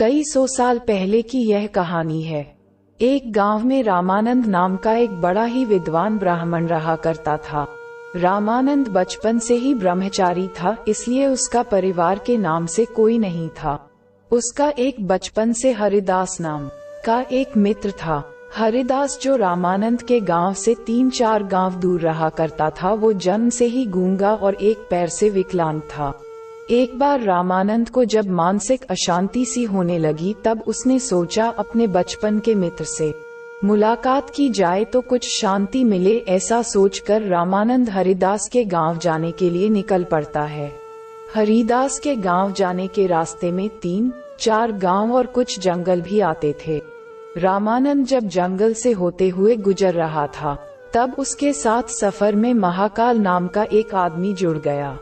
कई सौ साल पहले की यह कहानी है। एक गांव में रामानंद नाम का एक बड़ा ही विद्वान ब्राह्मण रहा करता था। रामानंद बचपन से ही ब्रह्मचारी था, इसलिए उसका परिवार के नाम से कोई नहीं था। उसका एक बचपन से हरिदास नाम का एक मित्र था। हरिदास जो रामानंद के गांव से 3-4 गांव दूर रहा करता था, वो जन्म से ही गूंगा और एक पैर से विकलांग था। एक बार रामानंद को जब मानसिक अशांति सी होने लगी, तब उसने सोचा अपने बचपन के मित्र से मुलाकात की जाए तो कुछ शांति मिले। ऐसा सोचकर रामानंद हरिदास के गांव जाने के लिए निकल पड़ता है। हरिदास के गांव जाने के रास्ते में 3-4 गांव और कुछ जंगल भी आते थे। रामानंद जब जंगल से होते हुए गुजर रहा था, तब उसके साथ सफर में महाकाल नाम का एक आदमी जुड़ गया।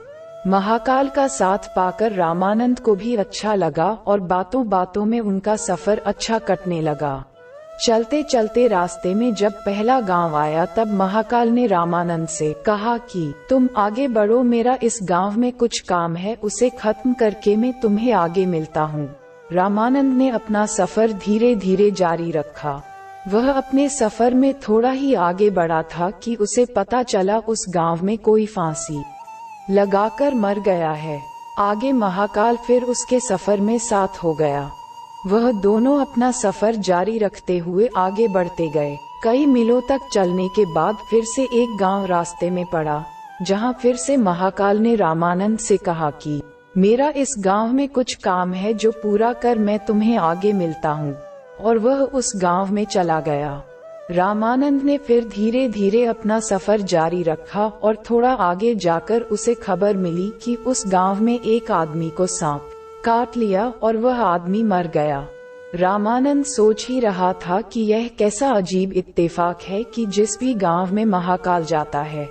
महाकाल का साथ पाकर रामानंद को भी अच्छा लगा और बातों बातों में उनका सफर अच्छा कटने लगा। चलते चलते रास्ते में जब पहला गांव आया, तब महाकाल ने रामानंद से कहा कि तुम आगे बढ़ो, मेरा इस गांव में कुछ काम है, उसे खत्म करके मैं तुम्हें आगे मिलता हूँ। रामानंद ने अपना सफर धीरे धीरे जारी रखा। वह अपने सफर में थोड़ा ही आगे बढ़ा था कि उसे पता चला उस गांव में कोई फांसी लगाकर मर गया है। आगे महाकाल फिर उसके सफर में साथ हो गया। वह दोनों अपना सफर जारी रखते हुए आगे बढ़ते गए। कई मीलों तक चलने के बाद फिर से एक गांव रास्ते में पड़ा, जहां फिर से महाकाल ने रामानंद से कहा कि मेरा इस गांव में कुछ काम है, जो पूरा कर मैं तुम्हें आगे मिलता हूँ। और वह उस गांव में चला गया। रामानंद ने फिर धीरे धीरे अपना सफर जारी रखा और थोड़ा आगे जाकर उसे खबर मिली कि उस गांव में एक आदमी को सांप काट लिया और वह आदमी मर गया। रामानंद सोच ही रहा था कि यह कैसा अजीब इत्तेफाक है कि जिस भी गांव में महाकाल जाता है,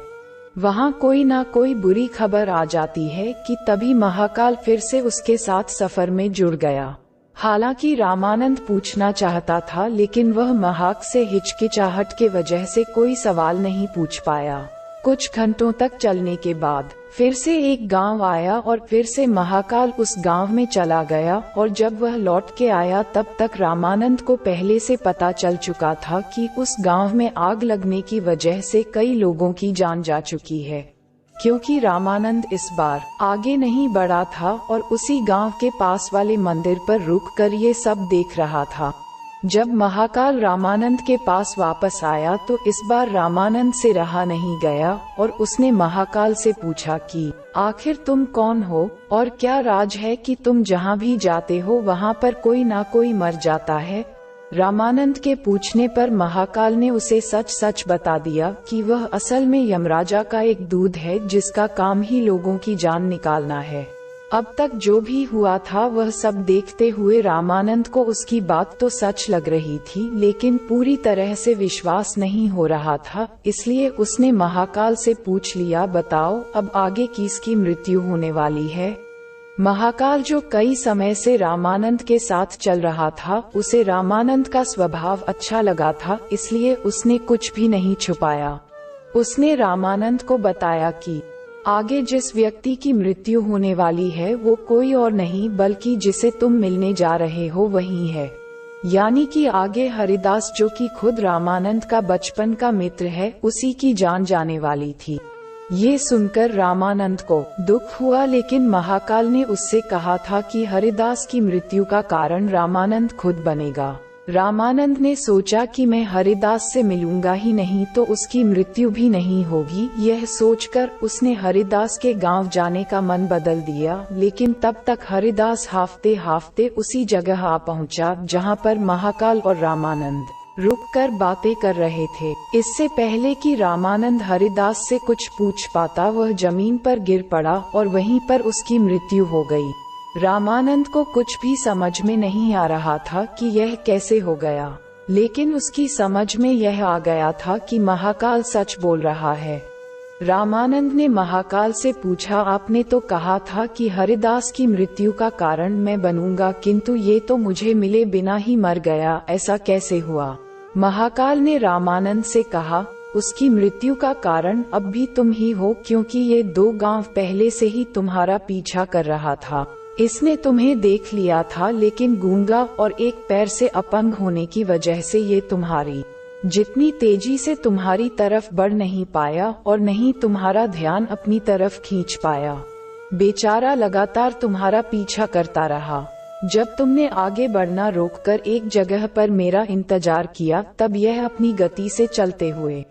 वहां कोई ना कोई बुरी खबर आ जाती है कि तभी महाकाल फिर से उसके साथ सफर में जुड़ गया। हालांकि रामानंद पूछना चाहता था, लेकिन वह महाक से हिचकिचाहट के वजह से कोई सवाल नहीं पूछ पाया। कुछ घंटों तक चलने के बाद फिर से एक गांव आया और फिर से महाकाल उस गांव में चला गया। और जब वह लौट के आया, तब तक रामानंद को पहले से पता चल चुका था कि उस गांव में आग लगने की वजह से कई लोगों की जान जा चुकी है। क्योंकि रामानंद इस बार आगे नहीं बढ़ा था और उसी गांव के पास वाले मंदिर पर रुककर ये सब देख रहा था। जब महाकाल रामानंद के पास वापस आया, तो इस बार रामानंद से रहा नहीं गया और उसने महाकाल से पूछा कि आखिर तुम कौन हो और क्या राज है कि तुम जहाँ भी जाते हो वहाँ पर कोई ना कोई मर जाता है। रामानंद के पूछने पर महाकाल ने उसे सच सच बता दिया कि वह असल में यमराजा का एक दूत है, जिसका काम ही लोगों की जान निकालना है। अब तक जो भी हुआ था वह सब देखते हुए रामानंद को उसकी बात तो सच लग रही थी, लेकिन पूरी तरह से विश्वास नहीं हो रहा था। इसलिए उसने महाकाल से पूछ लिया, बताओ अब आगे किसकी मृत्यु होने वाली है। महाकाल, जो कई समय से रामानंद के साथ चल रहा था, उसे रामानंद का स्वभाव अच्छा लगा था, इसलिए उसने कुछ भी नहीं छुपाया। उसने रामानंद को बताया कि आगे जिस व्यक्ति की मृत्यु होने वाली है वो कोई और नहीं बल्कि जिसे तुम मिलने जा रहे हो वही है। यानी कि आगे हरिदास, जो कि खुद रामानंद का बचपन का मित्र है, उसी की जान जाने वाली थी। ये सुनकर रामानंद को दुख हुआ, लेकिन महाकाल ने उससे कहा था कि हरिदास की मृत्यु का कारण रामानंद खुद बनेगा। रामानंद ने सोचा कि मैं हरिदास से मिलूंगा ही नहीं तो उसकी मृत्यु भी नहीं होगी। यह सोचकर उसने हरिदास के गांव जाने का मन बदल दिया, लेकिन तब तक हरिदास हाफते हाफते उसी जगह आ पहुंचा जहां पर महाकाल और रामानंद रुककर बातें कर रहे थे। इससे पहले कि रामानंद हरिदास से कुछ पूछ पाता, वह जमीन पर गिर पड़ा और वहीं पर उसकी मृत्यु हो गई। रामानंद को कुछ भी समझ में नहीं आ रहा था कि यह कैसे हो गया, लेकिन उसकी समझ में यह आ गया था कि महाकाल सच बोल रहा है। रामानंद ने महाकाल से पूछा, आपने तो कहा था कि हरिदास की मृत्यु का कारण मैं बनूंगा, किंतु ये तो मुझे मिले बिना ही मर गया, ऐसा कैसे हुआ। महाकाल ने रामानंद से कहा, उसकी मृत्यु का कारण अब भी तुम ही हो, क्योंकि ये 2 गांव पहले से ही तुम्हारा पीछा कर रहा था। इसने तुम्हें देख लिया था, लेकिन गूंगा और एक पैर से अपंग होने की वजह से ये तुम्हारी जितनी तेजी से तुम्हारी तरफ बढ़ नहीं पाया और नहीं तुम्हारा ध्यान अपनी तरफ खींच पाया। बेचारा लगातार तुम्हारा पीछा करता रहा। जब तुमने आगे बढ़ना रोककर एक जगह पर मेरा इंतजार किया, तब यह अपनी गति से चलते हुए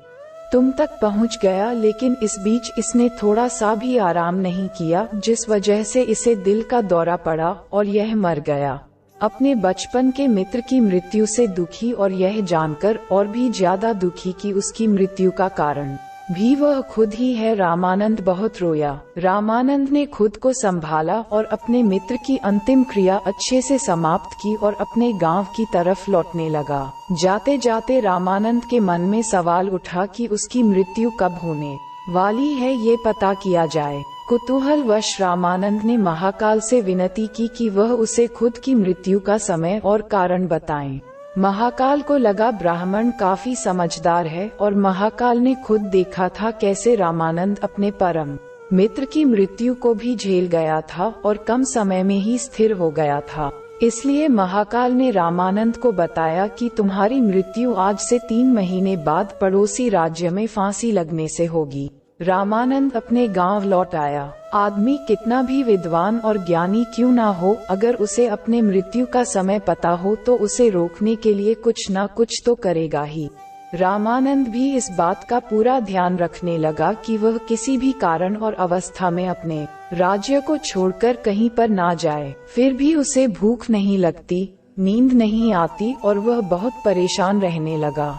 तुम तक पहुंच गया, लेकिन इस बीच इसने थोड़ा सा भी आराम नहीं किया, जिस वजह से इसे दिल का दौरा पड़ा और यह मर गया। अपने बचपन के मित्र की मृत्यु से दुखी और यह जानकर और भी ज्यादा दुखी कि उसकी मृत्यु का कारण भी वह खुद ही है, रामानंद बहुत रोया। रामानंद ने खुद को संभाला और अपने मित्र की अंतिम क्रिया अच्छे से समाप्त की और अपने गांव की तरफ लौटने लगा। जाते जाते रामानंद के मन में सवाल उठा कि उसकी मृत्यु कब होने वाली है, ये पता किया जाए। कुतूहलवश रामानंद ने महाकाल से विनती की कि वह उसे खुद की मृत्यु का समय और कारण बताएं। महाकाल को लगा ब्राह्मण काफी समझदार है और महाकाल ने खुद देखा था कैसे रामानंद अपने परम मित्र की मृत्यु को भी झेल गया था और कम समय में ही स्थिर हो गया था। इसलिए महाकाल ने रामानंद को बताया कि तुम्हारी मृत्यु आज से 3 महीने बाद पड़ोसी राज्य में फांसी लगने से होगी। रामानंद अपने गांव लौट आया। आदमी कितना भी विद्वान और ज्ञानी क्यों ना हो, अगर उसे अपने मृत्यु का समय पता हो तो उसे रोकने के लिए कुछ न कुछ तो करेगा ही। रामानंद भी इस बात का पूरा ध्यान रखने लगा कि वह किसी भी कारण और अवस्था में अपने राज्य को छोड़कर कहीं पर ना जाए। फिर भी उसे भूख नहीं लगती, नींद नहीं आती और वह बहुत परेशान रहने लगा।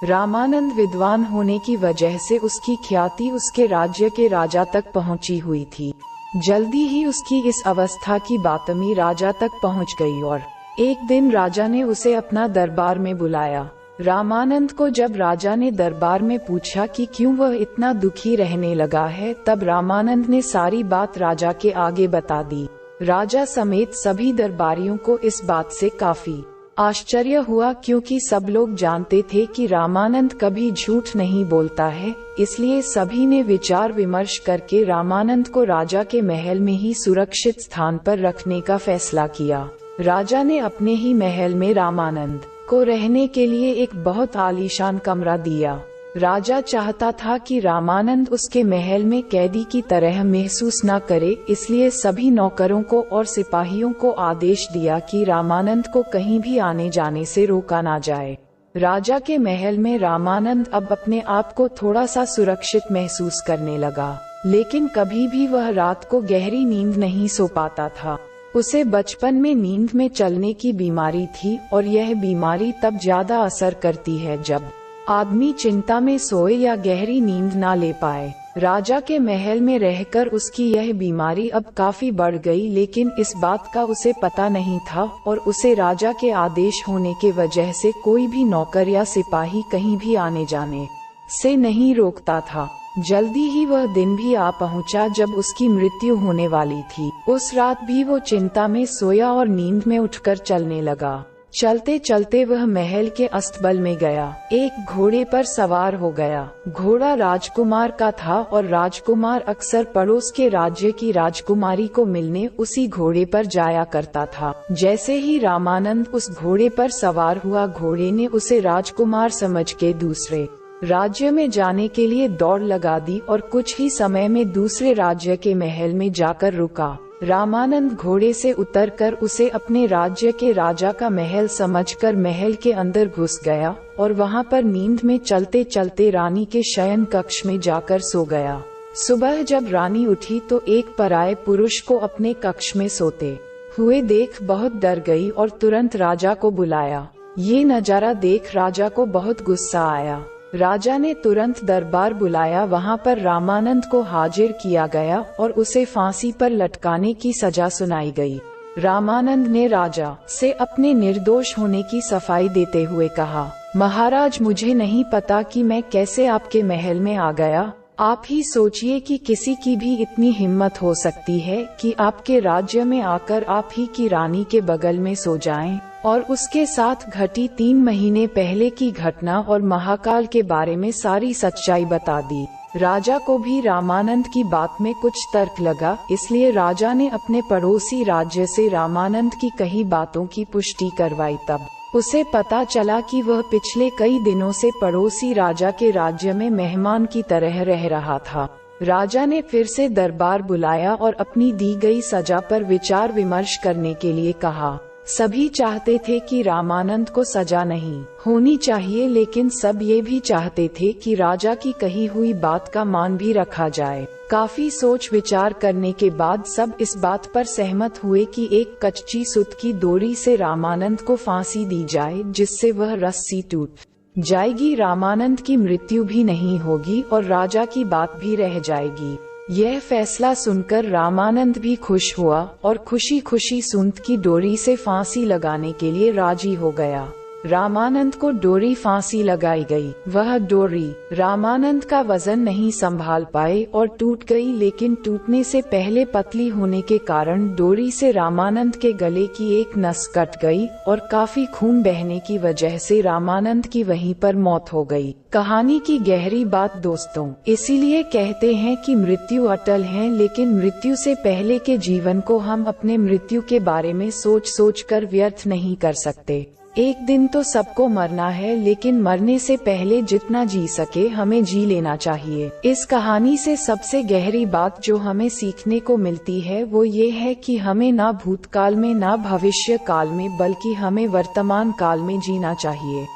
रामानंद विद्वान होने की वजह से उसकी ख्याति उसके राज्य के राजा तक पहुंची हुई थी। जल्दी ही उसकी इस अवस्था की बातमी राजा तक पहुंच गई और एक दिन राजा ने उसे अपना दरबार में बुलाया। रामानंद को जब राजा ने दरबार में पूछा कि क्यों वह इतना दुखी रहने लगा है, तब रामानंद ने सारी बात राजा के आगे बता दी। राजा समेत सभी दरबारियों को इस बात से काफी आश्चर्य हुआ, क्योंकि सब लोग जानते थे कि रामानंद कभी झूठ नहीं बोलता है। इसलिए सभी ने विचार विमर्श करके रामानंद को राजा के महल में ही सुरक्षित स्थान पर रखने का फैसला किया। राजा ने अपने ही महल में रामानंद को रहने के लिए एक बहुत आलीशान कमरा दिया। राजा चाहता था कि रामानंद उसके महल में कैदी की तरह महसूस न करे, इसलिए सभी नौकरों को और सिपाहियों को आदेश दिया कि रामानंद को कहीं भी आने जाने से रोका ना जाए। राजा के महल में रामानंद अब अपने आप को थोड़ा सा सुरक्षित महसूस करने लगा, लेकिन कभी भी वह रात को गहरी नींद नहीं सो पाता था। उसे बचपन में नींद में चलने की बीमारी थी और यह बीमारी तब ज्यादा असर करती है जब आदमी चिंता में सोए या गहरी नींद ना ले पाए। राजा के महल में रहकर उसकी यह बीमारी अब काफी बढ़ गई, लेकिन इस बात का उसे पता नहीं था और उसे राजा के आदेश होने के वजह से कोई भी नौकर या सिपाही कहीं भी आने जाने से नहीं रोकता था। जल्दी ही वह दिन भी आ पहुंचा जब उसकी मृत्यु होने वाली थी। उस रात भी वो चिंता में सोया और नींद में उठकर चलने लगा। चलते चलते वह महल के अस्तबल में गया। एक घोड़े पर सवार हो गया। घोड़ा राजकुमार का था और राजकुमार अक्सर पड़ोस के राज्य की राजकुमारी को मिलने उसी घोड़े पर जाया करता था। जैसे ही रामानंद उस घोड़े पर सवार हुआ, घोड़े ने उसे राजकुमार समझ के दूसरे राज्य में जाने के लिए दौड़ लगा दी और कुछ ही समय में दूसरे राज्य के महल में जाकर रुका। रामानंद घोड़े से उतरकर उसे अपने राज्य के राजा का महल समझकर महल के अंदर घुस गया और वहां पर नींद में चलते चलते रानी के शयन कक्ष में जाकर सो गया। सुबह जब रानी उठी तो एक पराये पुरुष को अपने कक्ष में सोते हुए देख बहुत डर गई और तुरंत राजा को बुलाया। ये नजारा देख राजा को बहुत गुस्सा आया। राजा ने तुरंत दरबार बुलाया। वहां पर रामानंद को हाजिर किया गया और उसे फांसी पर लटकाने की सजा सुनाई गई। रामानंद ने राजा से अपने निर्दोष होने की सफाई देते हुए कहा, महाराज, मुझे नहीं पता कि मैं कैसे आपके महल में आ गया। आप ही सोचिए कि किसी की भी इतनी हिम्मत हो सकती है कि आपके राज्य में आकर आप ही की रानी के बगल में सो जाएं और उसके साथ घटी 3 महीने पहले की घटना और महाकाल के बारे में सारी सच्चाई बता दी। राजा को भी रामानंद की बात में कुछ तर्क लगा, इसलिए राजा ने अपने पड़ोसी राज्य से रामानंद की कई बातों की पुष्टि करवाई। तब उसे पता चला कि वह पिछले कई दिनों से पड़ोसी राजा के राज्य में मेहमान की तरह रह रहा था। राजा ने फिर से दरबार बुलाया और अपनी दी गई सजा पर विचार विमर्श करने के लिए कहा। सभी चाहते थे कि रामानंद को सजा नहीं होनी चाहिए, लेकिन सब ये भी चाहते थे कि राजा की कही हुई बात का मान भी रखा जाए। काफी सोच विचार करने के बाद सब इस बात पर सहमत हुए कि एक कच्ची सूत की डोरी से रामानंद को फांसी दी जाए, जिससे वह रस्सी टूट जाएगी, रामानंद की मृत्यु भी नहीं होगी और राजा की बात भी रह जाएगी। यह फैसला सुनकर रामानंद भी खुश हुआ और खुशी खुशी सूत की डोरी से फांसी लगाने के लिए राजी हो गया। रामानंद को डोरी फांसी लगाई गई। वह डोरी रामानंद का वजन नहीं संभाल पाए और टूट गई, लेकिन टूटने से पहले पतली होने के कारण डोरी से रामानंद के गले की एक नस कट गई और काफी खून बहने की वजह से रामानंद की वहीं पर मौत हो गई। कहानी की गहरी बात दोस्तों, इसीलिए कहते हैं कि मृत्यु अटल है, लेकिन मृत्यु से पहले के जीवन को हम अपने मृत्यु के बारे में सोच सोच कर व्यर्थ नहीं कर सकते। एक दिन तो सबको मरना है, लेकिन मरने से पहले जितना जी सके हमें जी लेना चाहिए। इस कहानी से सबसे गहरी बात जो हमें सीखने को मिलती है वो ये है कि हमें ना भूतकाल में ना भविष्य काल में, बल्कि हमें वर्तमान काल में जीना चाहिए।